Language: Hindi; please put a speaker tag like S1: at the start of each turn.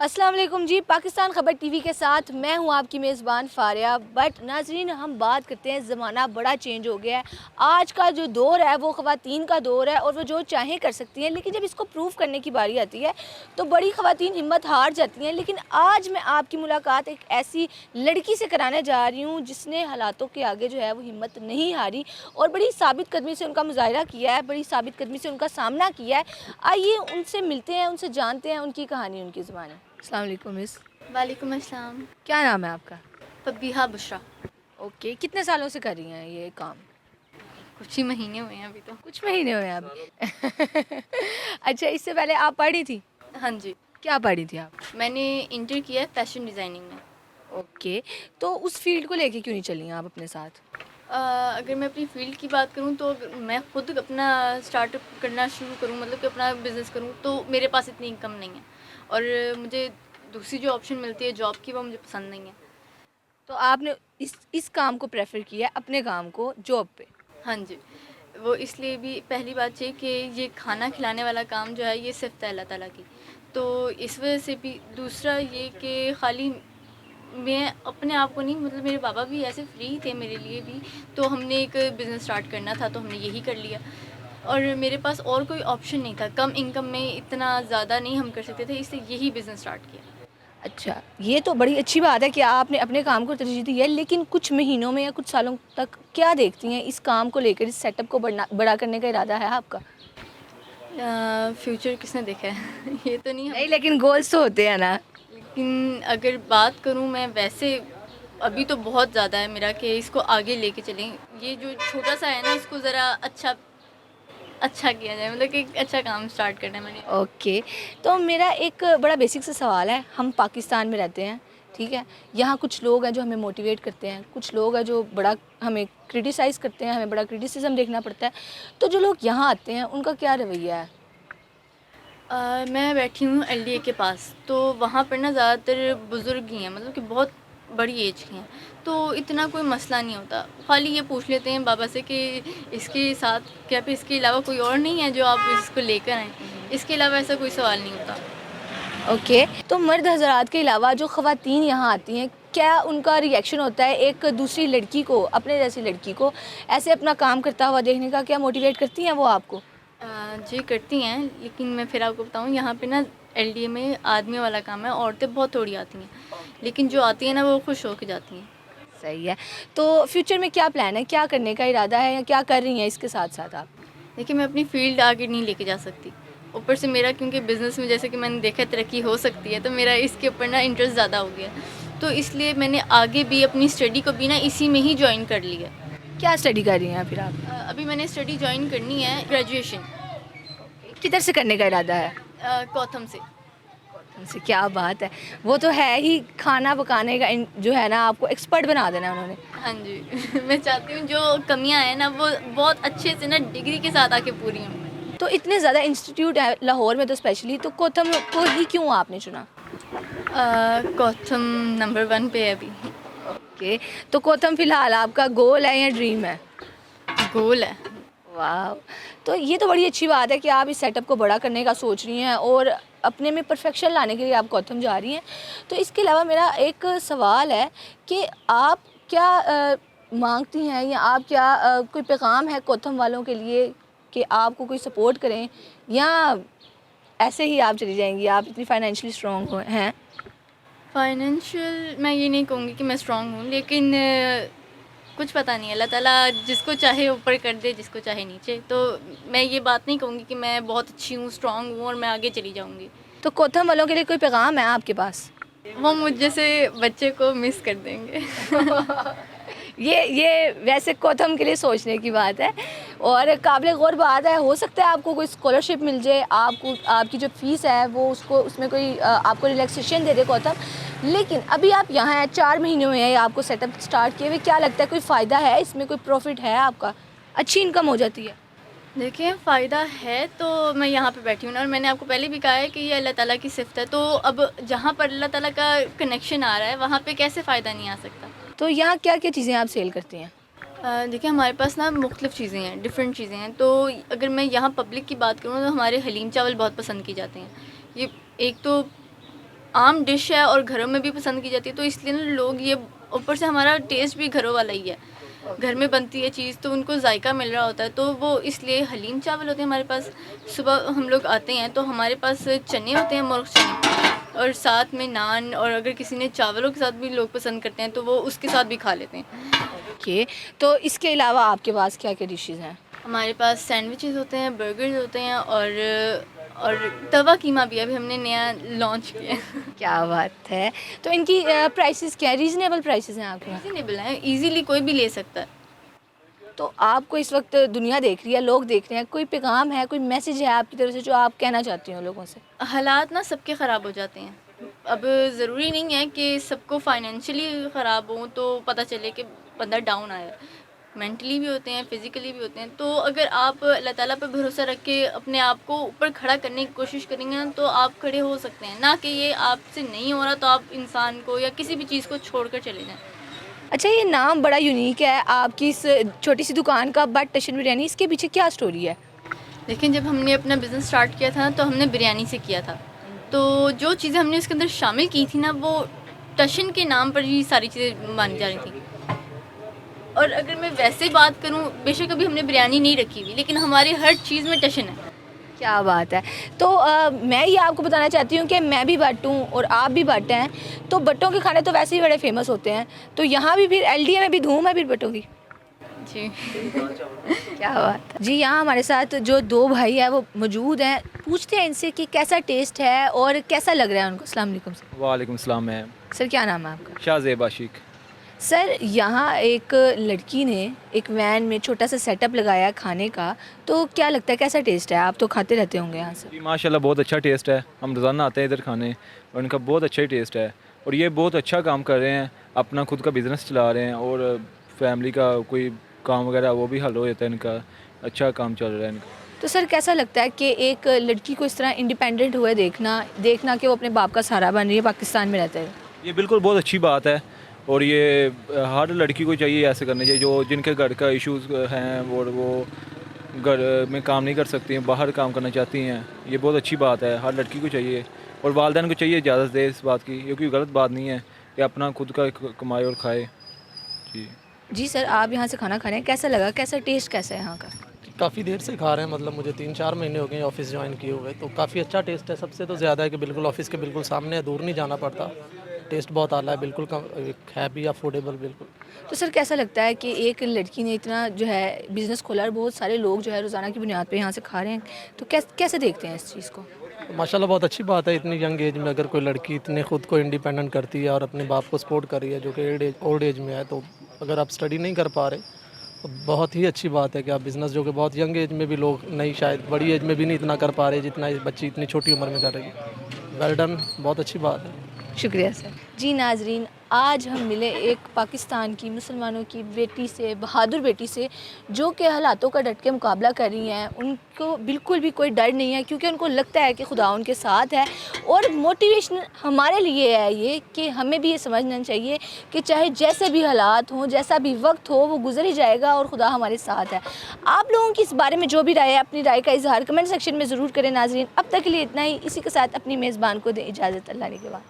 S1: अस्सलाम वालेकुम जी। पाकिस्तान ख़बर टीवी के साथ मैं हूं आपकी मेज़बान फ़ारिया। बट नाज़रीन, हम बात करते हैं, ज़माना बड़ा चेंज हो गया है। आज का जो दौर है वो ख़वातीन का दौर है और वो जो चाहें कर सकती हैं, लेकिन जब इसको प्रूव करने की बारी आती है तो बड़ी ख़वातीन हिम्मत हार जाती हैं। लेकिन आज मैं आपकी मुलाकात एक ऐसी लड़की से कराने जा रही हूँ जिसने हालातों के आगे जो है वो हिम्मत नहीं हारी और बड़ी साबित कदमी से उनका मुज़ाहिरा किया है, बड़ी साबित कदमी से उनका सामना किया है। आइए उनसे मिलते हैं, उनसे जानते हैं उनकी कहानी, उनकी ज़ुबानी। अस्सलाम वालेकुम मिस।
S2: वालेकुम अस्सलाम।
S1: क्या नाम है आपका?
S2: फबीहा बुशरा।
S1: ओके, कितने सालों से कर रही हैं ये काम?
S2: कुछ ही महीने हुए हैं अभी तो।
S1: कुछ महीने हुए हैं अभी। अच्छा, इससे पहले आप पढ़ी थी?
S2: हाँ जी,
S1: क्या पढ़ी थी आप?
S2: मैंने इंटर किया है फैशन डिज़ाइनिंग में।
S1: ओके, तो उस फील्ड को लेके क्यों नहीं चली हैं आप अपने साथ?
S2: अगर मैं अपनी फ़ील्ड की बात करूँ तो मैं खुद अपना स्टार्टअप करना शुरू करूँ, मतलब कि अपना बिज़नेस करूँ, तो मेरे पास इतनी इनकम नहीं है और मुझे दूसरी जो ऑप्शन मिलती है जॉब की वो मुझे पसंद नहीं है।
S1: तो आपने इस काम को प्रेफ़र किया अपने काम को जॉब पे?
S2: हाँ जी, वो इसलिए भी पहली बात ये कि ये खाना खिलाने वाला काम जो है ये सिफ़्त है अल्लाह ताला की। तो इस वजह से भी दूसरा ये कि खाली मैं अपने आप को नहीं, मतलब मेरे पापा भी ऐसे फ्री थे मेरे लिए भी, तो हमने एक बिज़नेस स्टार्ट करना था तो हमने यही कर लिया और मेरे पास और कोई ऑप्शन नहीं था। कम इनकम में इतना ज़्यादा नहीं हम कर सकते थे, इसलिए यही बिज़नेस स्टार्ट किया।
S1: अच्छा, ये तो बड़ी अच्छी बात है कि आपने अपने काम को तरजीह दी है, लेकिन कुछ महीनों में या कुछ सालों तक क्या देखती हैं इस काम को लेकर, इस सेटअप को बड़ा करने का इरादा है आपका?
S2: फ्यूचर किसने देखा है? ये तो नहीं हम,
S1: नहीं, लेकिन गोल्स तो होते हैं ना।
S2: लेकिन अगर बात करूँ मैं वैसे अभी तो बहुत ज़्यादा है मेरा कि इसको आगे लेके चलें। ये जो छोटा-सा है ना इसको ज़रा अच्छा अच्छा किया जाए, मतलब कि एक अच्छा काम स्टार्ट करना है मैंने।
S1: ओके, तो मेरा एक बड़ा बेसिक सा सवाल है। हम पाकिस्तान में रहते हैं, ठीक है? यहाँ कुछ लोग हैं जो हमें मोटिवेट करते हैं, कुछ लोग हैं जो बड़ा हमें क्रिटिसाइज़ करते हैं, हमें बड़ा क्रिटिसिज्म देखना पड़ता है। तो जो लोग यहाँ आते हैं उनका क्या रवैया है?
S2: मैं बैठी हूँ एलडीए के पास, तो वहाँ पर ना ज़्यादातर बुज़ुर्ग ही हैं, मतलब कि बहुत बड़ी एज के हैं, तो इतना कोई मसला नहीं होता। खाली ये पूछ लेते हैं बाबा से कि इसके साथ क्या फिर इसके अलावा कोई और नहीं है जो आप इसको लेकर आएँ? इसके अलावा ऐसा कोई सवाल नहीं होता।
S1: ओके, तो मर्द हज़रात के अलावा जो ख़वातीन यहाँ आती हैं, क्या उनका रिएक्शन होता है एक दूसरी लड़की को, अपने जैसी लड़की को ऐसे अपना काम करता हुआ देखने का? क्या मोटिवेट करती हैं वो आपको?
S2: जी करती हैं, लेकिन मैं फिर आपको बताऊँ यहाँ पे ना एलडीए में आदमियों वाला काम है, औरतें बहुत थोड़ी आती हैं, लेकिन जो आती हैं ना वो खुश होके जाती हैं।
S1: सही है। तो फ्यूचर में क्या प्लान है? क्या करने का इरादा है या क्या कर रही हैं इसके साथ-साथ आप?
S2: देखिए, मैं अपनी फ़ील्ड आगे नहीं लेके जा सकती। ऊपर से मेरा क्योंकि बिज़नेस में जैसे कि मैंने देखा है तरक्की हो सकती है, तो मेरा इसके ऊपर ना इंटरेस्ट ज़्यादा हो गया। तो इसलिए मैंने आगे भी अपनी स्टडी को भी ना इसी में ही जॉइन कर लिया।
S1: क्या स्टडी कर रही हैं फिर आप?
S2: अभी मैंने स्टडी जॉइन करनी है ग्रेजुएशन,
S1: किधर से करने का इरादा है?
S2: गौतम से।
S1: उनसे क्या बात है! वो तो है ही, खाना पकाने का जो है ना, आपको एक्सपर्ट बना देना है उन्होंने।
S2: हाँ जी। मैं चाहती हूँ जो कमियाँ हैं ना वो बहुत अच्छे से ना डिग्री के साथ आके पूरी हों।
S1: तो इतने ज़्यादा इंस्टीट्यूट है लाहौर में तो स्पेशली, तो गौतम को ही क्यों आपने चुना?
S2: गौतम नंबर 1 पे है अभी।
S1: ओके, तो गौतम फ़िलहाल आपका गोल है या ड्रीम है?
S2: गोल है।
S1: वाह! तो ये तो बड़ी अच्छी बात है कि आप इस सेटअप को बड़ा करने का सोच रही हैं और अपने में परफेक्शन लाने के लिए आप गौतम जा रही हैं। तो इसके अलावा मेरा एक सवाल है कि आप क्या माँगती हैं या आप क्या कोई पैगाम है गौतम वालों के लिए कि आपको कोई सपोर्ट करें, या ऐसे ही आप चली जाएँगी, आप इतनी फाइनेंशियली स्ट्रॉन्ग हो हैं?
S2: फाइनेंशियल मैं ये नहीं कहूँगी कि मैं स्ट्रॉन्ग हूँ, लेकिन कुछ पता नहीं, अल्लाह ताला जिसको चाहे ऊपर कर दे, जिसको चाहे नीचे। तो मैं ये बात नहीं कहूँगी कि मैं बहुत अच्छी हूँ, स्ट्रॉन्ग हूँ और मैं आगे चली जाऊँगी।
S1: तो गौतम वालों के लिए कोई पैगाम है आपके पास?
S2: वो मुझ जैसे बच्चे को मिस कर देंगे।
S1: ये वैसे गौतम के लिए सोचने की बात है और काबिल गौर बात है। हो सकता है आपको कोई स्कॉलरशिप मिल जाए, आपको आपकी जो फ़ीस है वो उसको उसमें कोई आपको रिलैक्सेशन दे दे गौतम। लेकिन अभी आप यहाँ हैं, 4 महीने हुए हैं आपको सेटअप स्टार्ट किए हुए, क्या लगता है कोई फ़ायदा है इसमें, कोई प्रॉफिट है आपका? अच्छी इनकम हो जाती है?
S2: देखिए, फ़ायदा है तो मैं यहाँ पे बैठी हूँ ना, और मैंने आपको पहले भी कहा है कि ये अल्लाह ताला की सिफ़्त है, तो अब जहाँ पर अल्लाह ताला का कनेक्शन आ रहा है, वहाँ पे कैसे फ़ायदा नहीं आ सकता।
S1: तो यहाँ क्या-क्या चीज़ें आप सेल करती हैं?
S2: देखिए, हमारे पास ना मुख्तलिफ़ चीज़ें हैं, डिफरेंट चीज़ें हैं। तो अगर मैं यहाँ पब्लिक की बात करूँ तो हमारे हलीम चावल बहुत पसंद किए जाते हैं। ये एक तो आम डिश है और घरों में भी पसंद की जाती है, तो इसलिए ना लोग ये, ऊपर से हमारा टेस्ट भी घरों वाला ही है, घर में बनती है चीज़ तो उनको जायका मिल रहा होता है, तो वो इसलिए हलीम चावल होते हैं हमारे पास। सुबह हम लोग आते हैं तो हमारे पास चने होते हैं, मुर्ग चने, और साथ में नान, और अगर किसी ने चावलों के साथ भी लोग पसंद करते हैं तो वो उसके साथ भी खा लेते हैं।
S1: ओके, तो इसके अलावा आपके पास क्या क्या डिशेज़ हैं?
S2: हमारे पास सैंडविचेस होते हैं, बर्गर्स होते हैं, और तवा कीमा भी अभी हमने नया लॉन्च किया है।
S1: क्या बात है। तो इनकी प्राइसेस क्या है? रीज़नेबल प्राइसेस हैं आपके यहाँ?
S2: रीज़नेबल है, इजीली कोई भी ले सकता है।
S1: तो आपको इस वक्त दुनिया देख रही है, लोग देख रहे हैं, कोई पैगाम है, कोई मैसेज है आपकी तरफ से जो आप कहना चाहती हो लोगों से?
S2: हालात ना सबके ख़राब हो जाते हैं। अब ज़रूरी नहीं है कि सबको फाइनेंशियली ख़राब हो तो पता चले कि बंदा डाउन आया है। मेंटली भी होते हैं, फ़िज़िकली भी होते हैं। तो अगर आप अल्लाह ताला पे भरोसा रख के अपने आप को ऊपर खड़ा करने की कोशिश करेंगे ना, तो आप खड़े हो सकते हैं। ना कि ये आपसे नहीं हो रहा तो आप इंसान को या किसी भी चीज़ को छोड़कर चले जाएँ।
S1: अच्छा, ये नाम बड़ा यूनिक है आपकी इस छोटी सी दुकान का, बट टशन बिरयानी, इसके पीछे क्या स्टोरी है?
S2: लेकिन जब हमने अपना बिज़नेस स्टार्ट किया था तो हमने बिरयानी से किया था। तो जो चीज़ें हमने उसके अंदर शामिल की थी ना, वो टशन के नाम पर ही सारी चीज़ें मानी जा रही थी। और अगर मैं वैसे बात करूँ, बेशक अभी हमने बिरयानी नहीं रखी हुई, लेकिन हमारी हर चीज़ में टशन है।
S1: क्या बात है। तो मैं ये आपको बताना चाहती हूँ कि मैं भी भट्ट हूँ और आप भी भट्ट हैं, तो भट्टों के खाने तो वैसे ही बड़े फेमस होते हैं, तो यहाँ भी फिर एलडीए में भी धूम है फिर भट्टों की?
S2: जी।
S1: क्या बात है जी। यहाँ हमारे साथ जो दो भाई हैं वो मौजूद हैं, पूछते हैं इनसे कि कैसा टेस्ट है और कैसा लग रहा है उनको। अस्सलाम वालेकुम सर।
S3: वालेकुम सलाम मैम।
S1: सर क्या नाम है आपका?
S3: शाहज़ेब आशिक।
S1: सर यहाँ एक लड़की ने एक वैन में छोटा सा सेटअप लगाया खाने का, तो क्या लगता है कैसा टेस्ट है? आप तो खाते रहते होंगे यहाँ से।
S3: जी माशाल्लाह बहुत अच्छा टेस्ट है, हम रोज़ाना आते हैं इधर खाने और इनका बहुत अच्छा ही टेस्ट है और ये बहुत अच्छा काम कर रहे हैं, अपना खुद का बिज़नेस चला रहे हैं और फैमिली का कोई काम वगैरह वो भी हल हो जाता है इनका, अच्छा काम चल रहा है इनका।
S1: तो सर कैसा लगता है कि एक लड़की को इस तरह इंडिपेंडेंट हुए देखना कि वो अपने बाप का सहारा बन रही है पाकिस्तान में रहते हुए?
S3: ये बिल्कुल बहुत अच्छी बात है और ये हर लड़की को चाहिए ऐसे करना चाहिए, जो जिनके घर का इश्यूज़ हैं और वो घर में काम नहीं कर सकती हैं, बाहर काम करना चाहती हैं। ये बहुत अच्छी बात है, हर लड़की को चाहिए और वालिदैन को चाहिए इजाज़त दे इस बात की, क्योंकि गलत बात नहीं है कि अपना खुद का कमाए और खाए। जी
S1: जी सर, आप यहाँ से खाना खा रहे हैं, कैसा लगा, कैसा टेस्ट कैसा है यहाँ का?
S4: काफ़ी देर से खा रहे हैं, मतलब मुझे 3-4 महीने हो गए ऑफिस ज्वाइन किए हुए, तो काफ़ी अच्छा टेस्ट है। सबसे तो ज़्यादा है कि बिल्कुल ऑफिस के बिल्कुल सामने है, दूर नहीं जाना पड़ता। टेस्ट बहुत आला है, बिल्कुल कम है भी अफोर्डेबल बिल्कुल।
S1: तो सर कैसा लगता है कि एक लड़की ने इतना जो है बिज़नेस खोला और बहुत सारे लोग जो है रोज़ाना की बुनियाद पे यहाँ से खा रहे हैं, तो कैसे देखते हैं इस चीज़ को?
S4: माशाल्लाह बहुत अच्छी बात है, इतनी यंग एज में अगर कोई लड़की इतने खुद को इंडिपेंडेंट करती है और अपने बाप को सपोर्ट कर रही है, जो कि ओल्ड एज में है, तो अगर आप स्टडी नहीं कर पा रहे तो बहुत ही अच्छी बात है कि आप बिज़नेस, जो कि बहुत यंग एज में भी लोग नहीं, शायद बड़ी एज में भी नहीं इतना कर पा रहे जितना ये बच्ची इतनी छोटी उम्र में कर रही है। वेल डन, बहुत अच्छी बात है।
S1: शुक्रिया सर। जी नाजरीन, आज हम मिले एक पाकिस्तान की मुसलमानों की बेटी से, बहादुर बेटी से, जो कि हालातों का डट के मुकाबला कर रही हैं। उनको बिल्कुल भी कोई डर नहीं है, क्योंकि उनको लगता है कि खुदा उनके साथ है। और मोटिवेशन हमारे लिए है ये कि हमें भी ये समझना चाहिए कि चाहे जैसे भी हालात हों, जैसा भी वक्त हो, वो गुजर ही जाएगा और खुदा हमारे साथ है। आप लोगों की इस बारे में जो भी राय है, अपनी राय का इजहार कमेंट सेक्शन में ज़रूर करें। नाजरीन, अब तक के लिए इतना ही। इसी के साथ अपनी मेज़बान को दें इजाज़त। अल्लाह के बाद।